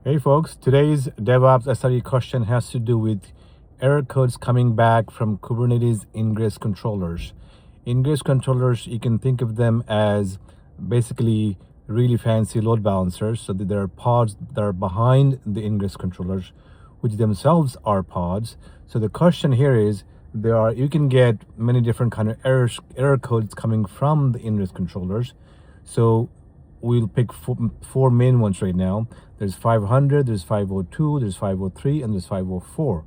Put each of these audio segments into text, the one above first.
Hey folks, today's Devops SRE question has to do with error codes coming back from Kubernetes Ingres controllers. Ingres controllers, you can think of them as basically really fancy load balancers. So that there are pods that are behind the Ingres controllers, which themselves are pods. So the question here is, you can get many different kind of error codes coming from the Ingres controllers. So we'll pick four main ones right now. There's 500, there's 502, there's 503, and there's 504.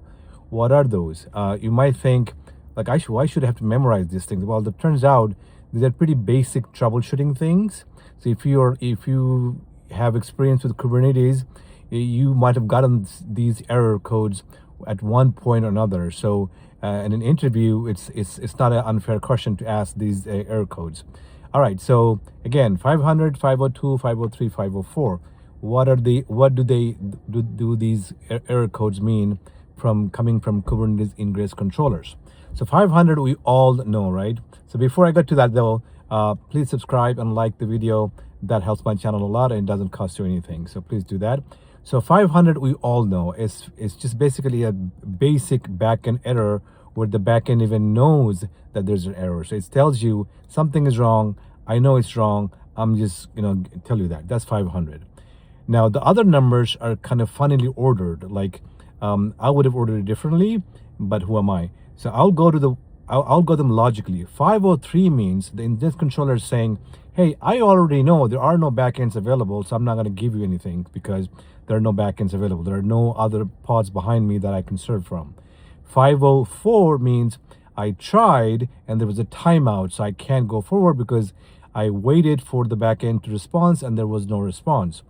What are those? You might think, like, why should I have to memorize these things? Well, it turns out these are pretty basic troubleshooting things. So if you have experience with Kubernetes, you might have gotten these error codes at one point or another. So in an interview, it's not an unfair question to ask these error codes. All right, so again, 500, 502, 503, 504. What do these error codes mean coming from Kubernetes Ingres controllers? So 500 we all know, right? So before I get to that though, please subscribe and like the video. That helps my channel a lot and it doesn't cost you anything. So please do that. So 500 we all know. It's just basically a basic backend error where the backend even knows that there's an error. So it tells you something is wrong. I know it's wrong. I'm just, tell you that. That's 500. Now, the other numbers are kind of funnily ordered. Like, I would have ordered it differently, but who am I? So I'll go them logically. 503 means the Ingres controller is saying, hey, I already know there are no backends available, so I'm not going to give you anything because there are no backends available. There are no other pods behind me that I can serve from. 504 means I tried and there was a timeout, so I can't go forward because I waited for the backend to respond and there was no response.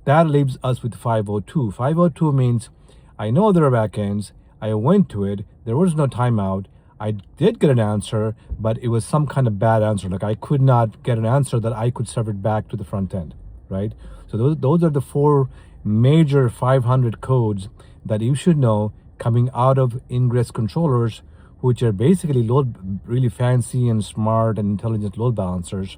That leaves us with 502. 502 means I know there are backends, I went to it, there was no timeout, I did get an answer, but it was some kind of bad answer. Like I could not get an answer that I could serve it back to the front end, right? So those are the four major 500 codes that you should know coming out of Ingres controllers, which are basically really fancy and smart and intelligent load balancers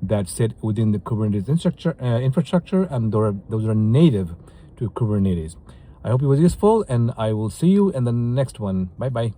that sit within the Kubernetes infrastructure, and those are native to Kubernetes. I hope it was useful, and I will see you in the next one. Bye-bye.